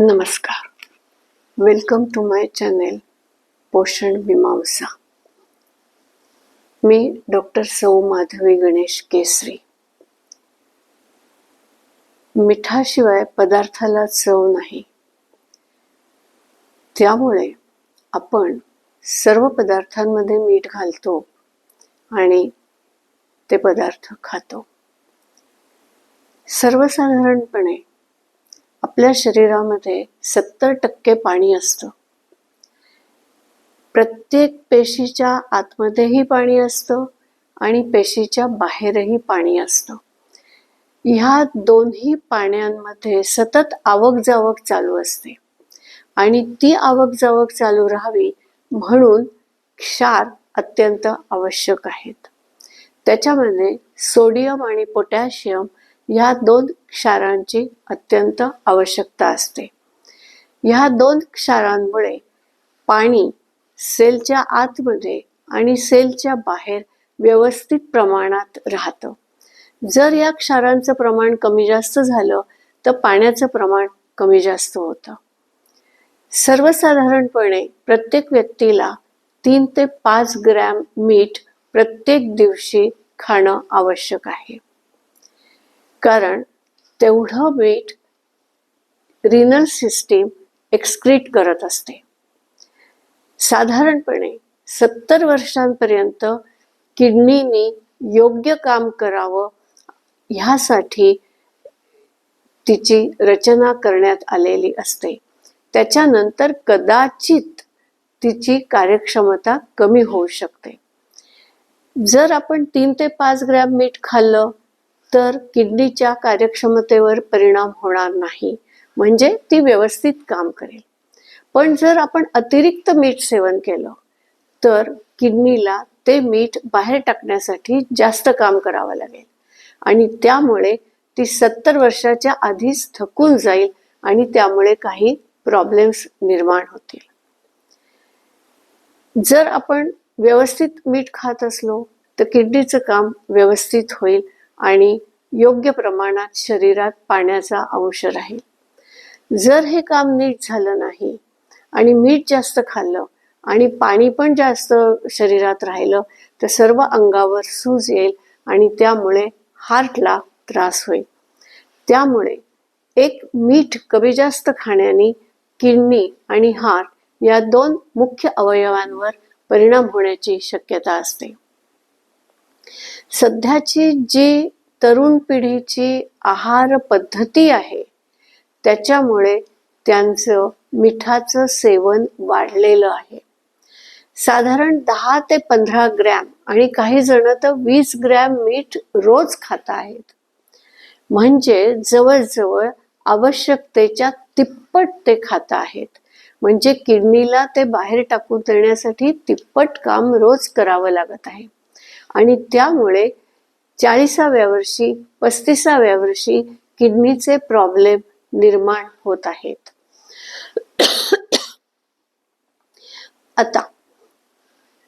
नमस्कार. Welcome to my channel पोषण मीमांसा. मी डॉक्टर सौ माधवी गणेश केसरी. मिठाशिवाय पदार्थाला चव नाही, त्यामुळे आपण सर्व पदार्थांमध्ये मीठ घालतो आणि ते पदार्थ खातो. सर्वसाधारणपणे आपल्या शरीरामध्ये 70% पाणी असतं. प्रत्येक पेशीच्या आतमध्येही पाणी असतं आणि पेशीच्या बाहेरही पाणी असतं. ह्या दोन्ही पाण्यांमध्ये सतत आवक-जावक चालू असते आणि ती आवक-जावक चालू राहावी म्हणून क्षार अत्यंत आवश्यक आहेत. त्याच्यामध्ये सोडियम आणि पोटॅशियम ह्या दोन क्षारांची अत्यंत आवश्यकता असते. ह्या दोन क्षारांमुळे पाणी सेलच्या आतमध्ये आणि सेलच्या बाहेर व्यवस्थित प्रमाणात राहतं. जर या क्षारांचं प्रमाण कमी जास्त झालं तर पाण्याचं प्रमाण कमी जास्त होतं. सर्वसाधारणपणे प्रत्येक व्यक्तीला 3 ते 5 ग्रॅम मीठ प्रत्येक दिवशी खाणं आवश्यक आहे. कारण तेवढं मीठ रिनल सिस्टीम एक्सक्रीट करत असते. साधारणपणे 70 वर्षांपर्यंत किडनीनी योग्य काम करावं ह्यासाठी तिची रचना करण्यात आलेली असते. त्याच्यानंतर कदाचित तिची कार्यक्षमता कमी होऊ शकते. जर आपण 3 ते 5 ग्रॅम मीठ खाल्लं तर किडनीच्या कार्यक्षमतेवर परिणाम होणार नाही, म्हणजे ती व्यवस्थित काम करेल. पण जर आपण अतिरिक्त मीठ सेवन केलं तर किडनीला ते मीठ बाहेर टाकण्यासाठी जास्त काम करावं लागेल आणि त्यामुळे ती 70 वर्षाच्या आधीच थकून जाईल आणि त्यामुळे काही प्रॉब्लेम्स निर्माण होतील. जर आपण व्यवस्थित मीठ खात असलो तर किडनीचं काम व्यवस्थित होईल आणि योग्य प्रमाणात शरीरात पाण्याचा अंश राहील. जर हे काम नीट झालं नाही आणि मीठ जास्त खाल्लं आणि पाणी पण जास्त शरीरात राहिलं तर सर्व अंगावर सूज येईल आणि त्यामुळे हार्टला त्रास होईल. त्यामुळे एक मीठ कमी जास्त खाण्याने किडनी आणि हार्ट या दोन मुख्य अवयवांवर परिणाम होण्याची शक्यता असते. सध्याची जी तरुण पिढीची आहार पद्धती आहे त्याच्यामुळे त्यांचं मिठाचं सेवन वाढलेलं आहे. साधारण 10 ते 15 ग्रॅम आणि काही जण तर 20 ग्रॅम मीठ रोज खात आहेत. म्हणजे जवळजवळ आवश्यकतेच्या तिप्पट ते खात आहेत. म्हणजे किडनीला ते बाहेर टाकून देण्यासाठी तिप्पट काम रोज करावं लागत आहे आणि त्यामुळे 40व्या वर्षी 35व्या वर्षी किडनीचे प्रॉब्लेम निर्माण होत आहेत. आता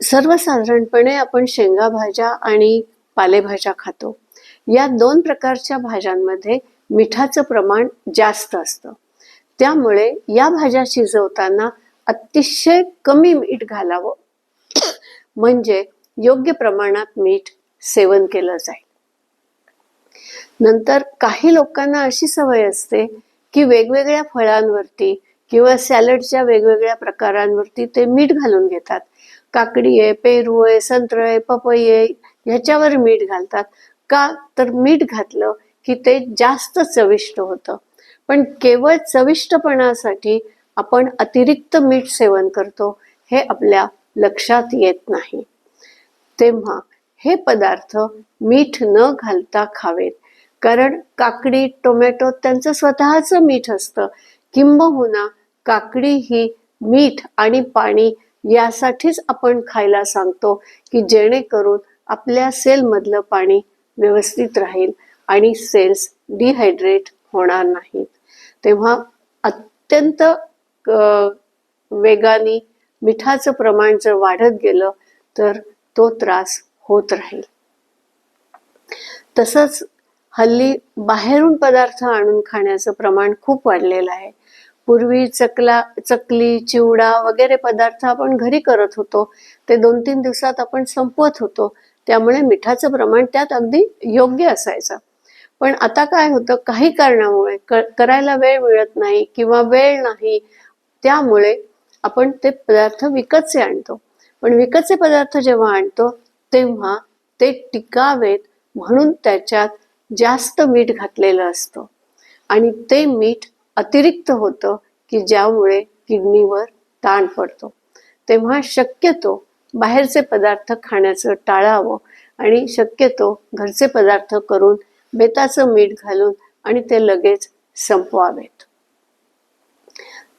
सर्वसाधारणपणे आपण शेंगा भाज्या आणि पालेभाज्या खातो. या दोन प्रकारच्या भाज्यांमध्ये मिठाचं प्रमाण जास्त असतं. त्यामुळे या भाज्या शिजवताना अतिशय कमी मीठ घालावं म्हणजे योग्य प्रमाणात मीठ सेवन केलं जाईल. नंतर काही लोकांना अशी सवय असते की वेगवेगळ्या फळांवरती किंवा सॅलडच्या वेगवेगळ्या प्रकारांवरती ते मीठ घालून घेतात. काकडी आहे, पेरू आहे, संत्र आहे, पपई आहे ह्याच्यावर मीठ घालतात. का तर मीठ घातलं की ते जास्त चविष्ट होतं. पण केवळ चविष्टपणासाठी आपण अतिरिक्त मीठ सेवन करतो हे आपल्या लक्षात येत नाही. तेव्हा हे पदार्थ मीठ न घालता खावेत. कारण काकडी, टोमॅटो त्यांचं स्वतःचं मीठ असतं. किंबहुना काकडी ही मीठ आणि पाणी यासाठीच आपण खायला सांगतो की जेणेकरून आपल्या सेलमधलं पाणी व्यवस्थित राहील आणि सेल्स डिहायड्रेट होणार नाहीत. तेव्हा अत्यंत वेगाने मिठाचं प्रमाण जर वाढत गेलं तर तो त्रास होत राहील. तसंच हल्ली बाहेरून पदार्थ आणून खाण्याचं प्रमाण खूप वाढलेलं आहे. पूर्वी चकली, चिवडा वगैरे पदार्थ आपण घरी करत होतो, ते 2-3 दिवसात आपण संपवत होतो, त्यामुळे मिठाचं प्रमाण त्यात अगदी योग्य असायचं. पण आता काय होतं, काही कारणामुळे करायला वेळ मिळत नाही किंवा वेळ नाही, त्यामुळे आपण ते पदार्थ विकतचे आणतो. पण विकतचे पदार्थ जेव्हा आणतो तेव्हा ते टिकावेत म्हणून त्याच्यात जास्त मीठ घातलेलं असतं आणि ते मीठ अतिरिक्त होतं की ज्यामुळे किडनीवर ताण पडतो. तेव्हा शक्यतो बाहेरचे पदार्थ खाण्याचं टाळावं आणि शक्यतो घरचे पदार्थ करून बेताचं मीठ घालून आणि ते लगेच संपवावेत.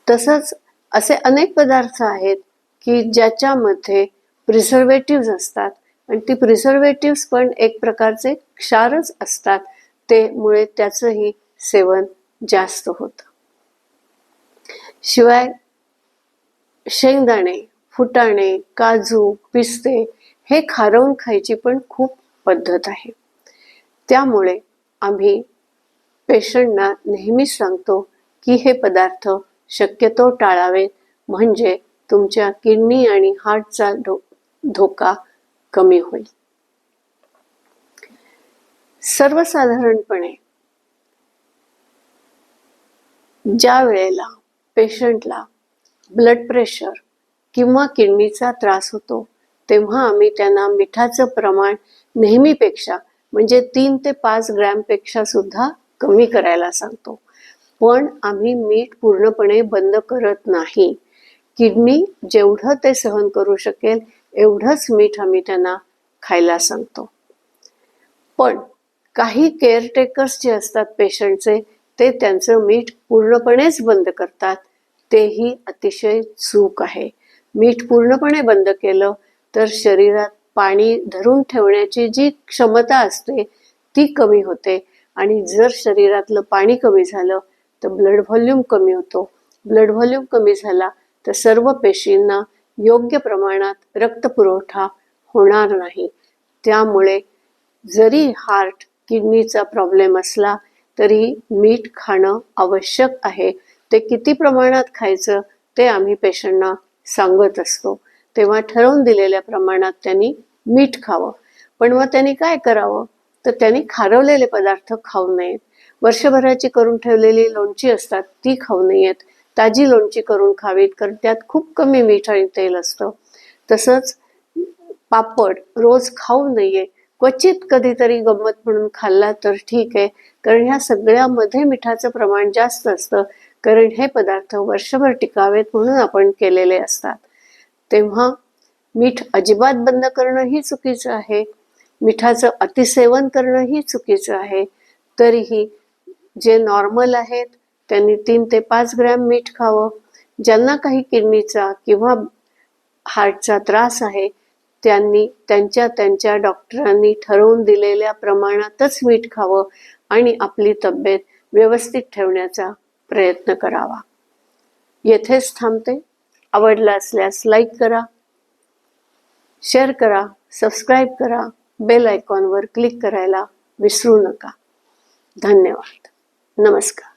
तसंच असे अनेक पदार्थ आहेत की ज्याच्यामध्ये प्रिझर्वेटिव्ह असतात आणि ती प्रिझर्वेटिव्ह पण एक प्रकारचे क्षारच असतात, त्यामुळे त्याचंही सेवन जास्त होतं. शिवाय शेंगदाणे, फुटाणे, काजू, पिस्ते हे खारवून खायची पण खूप पद्धत आहे. त्यामुळे आम्ही पेशंटना नेहमीच सांगतो की हे पदार्थ शक्यतो टाळावे, म्हणजे तुमच्या किडनी आणि हार्टचा धोका कमी होईल. सर्वसाधारणपणे ज्या वेळेला पेशंटला ब्लड प्रेशर किंवा किडनीचा त्रास होतो तेव्हा आम्ही त्यांना मिठाचं प्रमाण नेहमीपेक्षा म्हणजे 3 ते 5 ग्रॅमपेक्षा सुद्धा कमी करायला सांगतो. पण आम्ही मीठ पूर्णपणे बंद करत नाही. किडनी जेवढं ते सहन करू शकेल एवढंच मीठ आम्ही त्यांना खायला सांगतो. पण काही केअरटेकर्स जे असतात पेशंटचे, ते त्यांचं मीठ पूर्णपणेच बंद करतात. तेही अतिशय चूक आहे. मीठ पूर्णपणे बंद केलं तर शरीरात पाणी धरून ठेवण्याची जी क्षमता असते ती कमी होते आणि जर शरीरातलं पाणी कमी झालं तर ब्लड व्हॉल्यूम कमी होतो. ब्लड व्हॉल्यूम कमी झाला तर सर्व पेशींना योग्य प्रमाणात रक्तपुरवठा होणार नाही. त्यामुळे जरी हार्ट किडनीचा प्रॉब्लेम असला तरी मीठ खाणं आवश्यक आहे. ते किती प्रमाणात खायचं ते आम्ही पेशंटना सांगत असतो. तेव्हा ठरवून दिलेल्या प्रमाणात त्यांनी मीठ खावं. पण मग त्यांनी काय करावं, तर त्यांनी खारवलेले पदार्थ खाऊ नयेत. वर्षभराची करून ठेवलेली लोणची असतात ती खाऊ नयेत. ताजी लोणची करून खावीत, कारण त्यात खूप कमी मीठ आणि तेल असतं. तसंच पापड रोज खाऊ नये. क्वचित कधीतरी गंमत म्हणून खाल्ला तर ठीक आहे, कारण ह्या सगळ्यामध्ये मिठाचं प्रमाण जास्त असतं, कारण हे पदार्थ वर्षभर टिकावेत म्हणून आपण केलेले असतात. तेव्हा मीठ अजिबात बंद करणंही चुकीचं आहे, मिठाचं अतिसेवन करणंही चुकीचं आहे. तरीही जे नॉर्मल आहेत त्यांनी 3 ते 5 ग्रॅम मीठ खावं. ज्यांना काही किडनीचा किंवा हार्टचा त्रास आहे त्यांनी त्यांच्या डॉक्टरांनी ठरवून दिलेल्या प्रमाणातच मीठ खावं आणि आपली तब्येत व्यवस्थित ठेवण्याचा प्रयत्न करावा. येथेच थांबते. आवडला असल्यास लाईक करा, शेअर करा, सबस्क्राईब करा, बेल आयकॉनवर क्लिक करायला विसरू नका. धन्यवाद. नमस्कार.